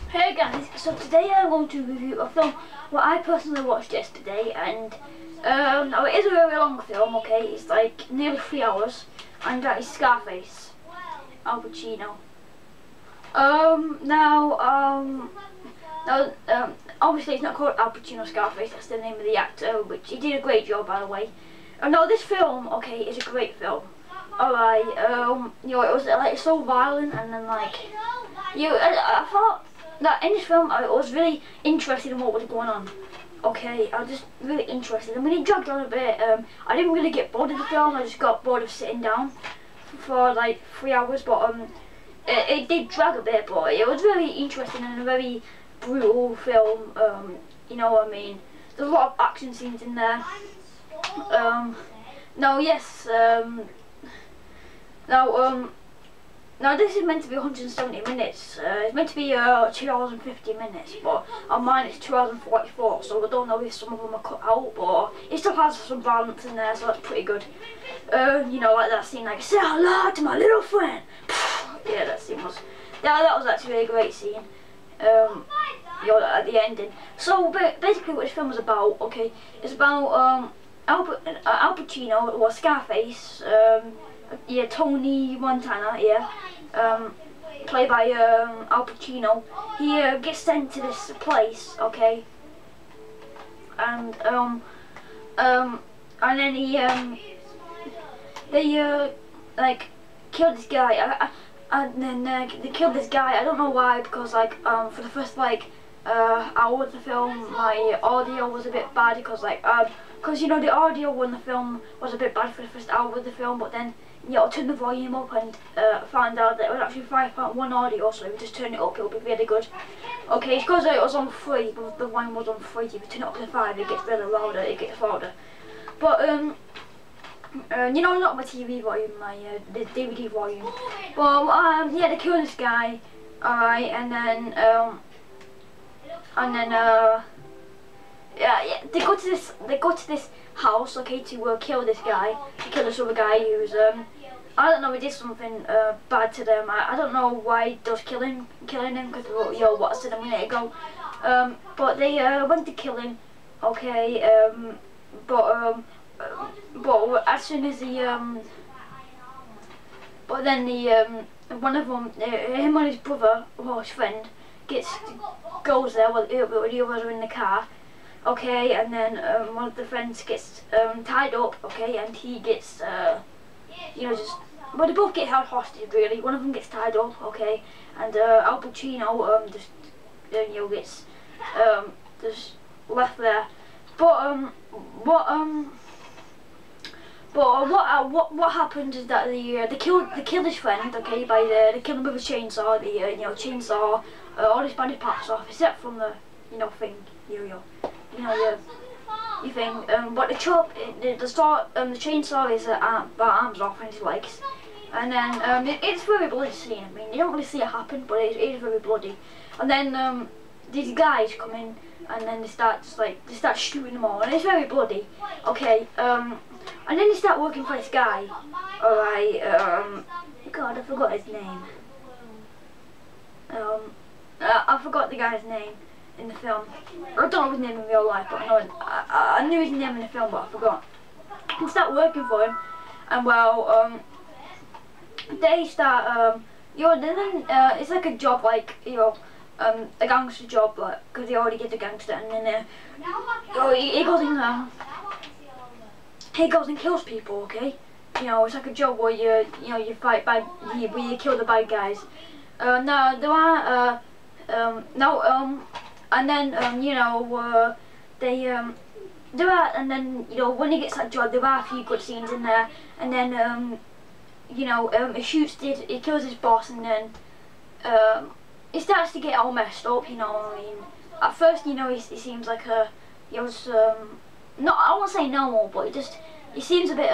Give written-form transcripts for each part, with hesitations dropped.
Hey guys, so today I'm going to review a film what I personally watched yesterday, and now it is a very long film, okay, it's like nearly 3 hours, and that is Scarface, Al Pacino. Obviously it's not called Al Pacino Scarface, that's the name of the actor, which he did a great job, by the way. Now this film, okay, is a great film. Alright, it was like so violent, and then like, I thought that in this film I was really interested in what was going on. Okay, I was just really interested. I mean, it dragged on a bit. I didn't really get bored of the film. I just got bored of sitting down for like 3 hours. But it did drag a bit, but it was really interesting and a very brutal film. You know what I mean? There's a lot of action scenes in there. Now this is meant to be 170 minutes. It's meant to be 2 hours and 50 minutes, but on mine it's 2 hours and 44, so I don't know if some of them are cut out, but it still has some violence in there, so that's pretty good. You know, like that scene, like, say hello to my little friend. Yeah, that scene was, that was actually a great scene. You know, at the ending. So basically what this film was about, okay, it's about Al Pacino, or Scarface, yeah, Tony Montana, yeah, played by Al Pacino. He gets sent to this place, okay, and then they like kill this guy, and then they killed this guy. I don't know why, because like for the first like hour of the film, my audio was a bit bad, because like because you know the audio in the film was a bit bad for the first hour of the film, but then you know, turn the volume up and found out that it was actually 5.1 audio, so if you just turn it up, it'll be really good. Okay, because it was on 3, but the volume was on 3. If you turn it up to 5, it gets really louder, it gets louder. But you know, not my TV volume, my the DVD volume. Well, yeah, they kill this guy, alright, and then yeah, they go to this house, okay, to kill this guy, to kill this other guy who's I don't know, he did something bad to them. I don't know why he does killing him, because you know what I said a minute ago. But they went to kill him, okay. But as soon as he but then one of them, him and his brother, or his friend, goes there while the others are in the car. Okay, and then one of the friends gets tied up, okay, and he gets, you know, well, they both get held hostage, really. One of them gets tied up, okay, and Al Pacino just, you know, gets just left there. But what happened is that they killed his friend, okay, they killed him with a chainsaw. You know, chainsaw all his body parts off, except from the, you know, thing, you thing. But the chainsaw is the arms off and his legs, and then it's very bloody scene. I mean, you don't really see it happen, but it is very bloody. And then these guys come in, and then they start shooting them all, and it's very bloody. Okay, and then they start working for this guy. Alright, God, I forgot his name. I forgot the guy's name in the film. I don't know his name in real life, but I knew his name in the film, but I forgot. They start working for him, and well, they start, you know, then it's like a job, like, you know, a gangster job, like, because they already get the gangster, and then you know, he goes and kills people, okay? You know, it's like a job where you fight where you kill the bad guys. Now there are and then you know, and then you know, when he gets that job, there are a few good scenes in there, and then you know, he kills his boss, and then he starts to get all messed up. You know what I mean? At first, you know, he seems like he was not, I won't say normal, but he seems a bit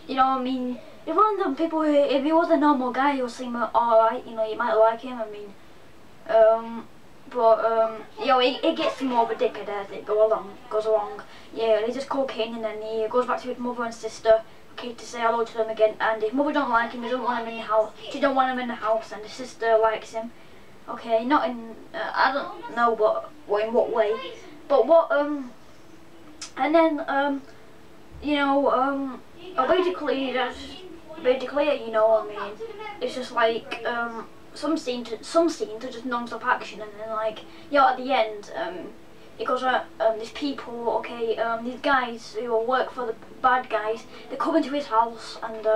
you know what I mean? If one of them people who, if he was a normal guy, he would seem alright, you know, you might like him. I mean, you know, he gets more of a dickhead as it goes along. Yeah, he just cocaine, and then he goes back to his mother and sister, okay, to say hello to them again. And his mother don't like him, he doesn't want him in the house. She don't want him in the house, and his sister likes him. Okay, not in, I don't know what in what way, but what, and then, you know, basically, you know what I mean, it's just like, some scenes are just non-stop action, and then like, you know, at the end, it goes out, these people, okay, these guys who work for the bad guys, they come into his house and,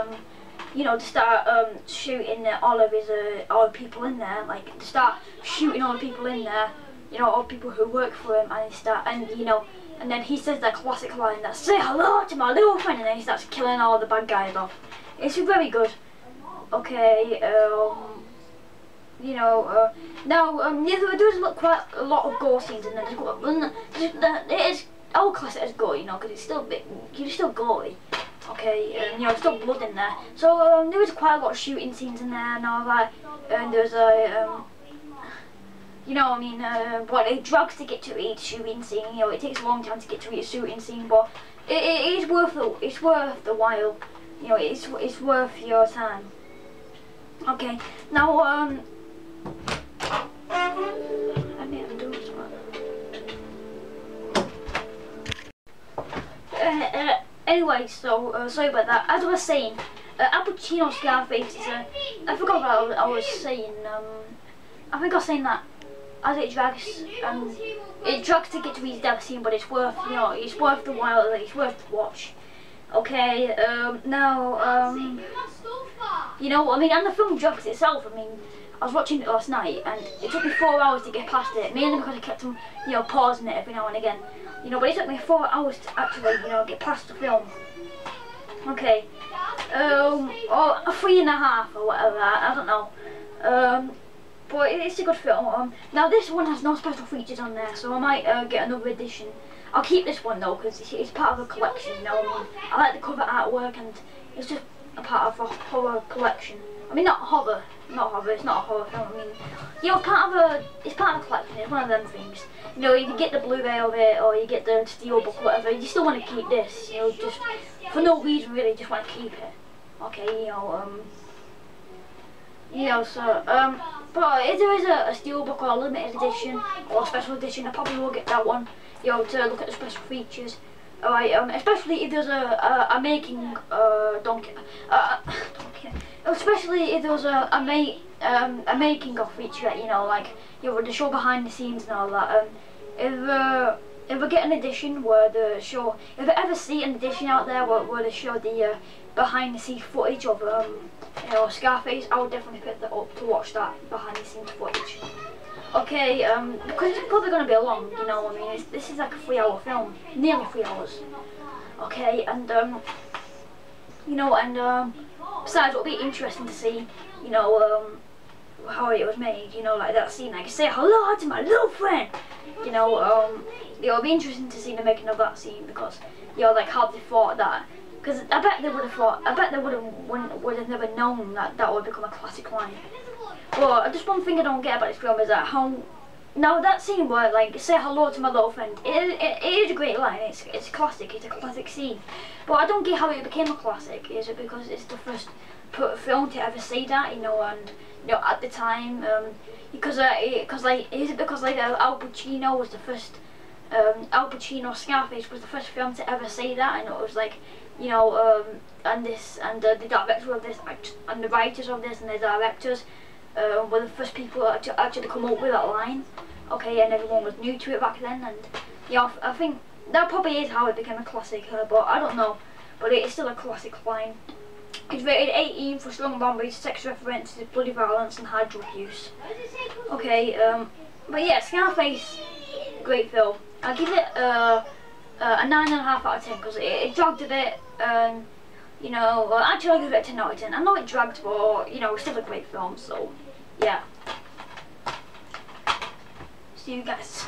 you know, to start shooting all the people in there, like to start shooting all the people in there, you know, all the people who work for him, and you know, and then he says that classic line that "say hello to my little friend," and then he starts killing all the bad guys off. It's very good. Okay, you know, now yeah, there's quite a lot of gore scenes in there. It is, I would class it as gore, you know, because it's still it's still gory. Okay, you know, there's still blood in there. So there was quite a lot of shooting scenes in there and all that. And there's a, you know, I mean, what it drugs to get to each shooting scene. You know, it takes a long time to get to each shooting scene, but it is worth the while. You know, it's worth your time. Okay, now I need to do something. Anyway, so sorry about that. As I was saying, Al Pacino Scarface is a. I forgot what I was saying. I think I was saying that as it drags to get to his death scene, but it's worth, you know, it's worth the while. It's worth the watch. Okay. Now, you know, I mean, and the film drags itself. I mean, I was watching it last night, and it took me 4 hours to get past it. Mainly because I kept on, you know, pausing it every now and again. You know, but it took me 4 hours to actually, you know, get past the film. Okay, or 3.5 or whatever, I don't know. But it's a good film. Now this one has no special features on there, so I might get another edition. I'll keep this one though, because it's part of a collection, you know. I mean, I like the cover artwork, and it's just a part of a horror collection. I mean, not horror, it's not a horror film. I mean, you know, it's part of a collection. It's one of them things. You know, you get the Blu-ray of it, or you get the steelbook, whatever. You still want to keep this, you know, just for no reason really. Just want to keep it. Okay, you know, so but if there is a steelbook or a limited edition or a special edition, I probably will get that one. You know, to look at the special features. Alright, especially if there's a making especially if there was a making of feature, you know, like, you know, the show behind the scenes and all that. If we get an edition where the show, if I ever see an edition out there where they show the behind the scenes footage of you know, Scarface, I would definitely pick that up to watch that behind the scenes footage. Okay, because it's probably going to be a long, you know, I mean, this is like a 3-hour film, nearly 3 hours. Okay, and you know, and besides, it'll be interesting to see, you know, how it was made, you know, like that scene, like, say hello to my little friend, you know, it'll be interesting to see the making of that scene, because, you know, like, how they thought that, because I bet they would have never known that would become a classic line. But just one thing I don't get about this film is that now that scene where, like, say hello to my little friend, it is a great line, it's classic, it's a classic scene, but I don't get how it became a classic. Is it because it's the first film to ever say that, you know, and, you know, at the time, because is it because, like, Al Pacino was the first, Al Pacino Scarface was the first film to ever say that, and it was like, you know, and the director of this, and the writers of this, and the directors, were the first people to actually come up with that line. Okay, and everyone was new to it back then, and, you know, I think that probably is how it became a classic, but I don't know, but it is still a classic line. It's rated 18 for strong boundaries, sex references, bloody violence, and high drug use. Okay, but yeah, Scarface, great film. I'll give it a 9.5 out of 10, because it dragged a bit, you know, actually I'll give it a 10 out of 10. I know it dragged, but, you know, it's still a great film, so, yeah. See you guys.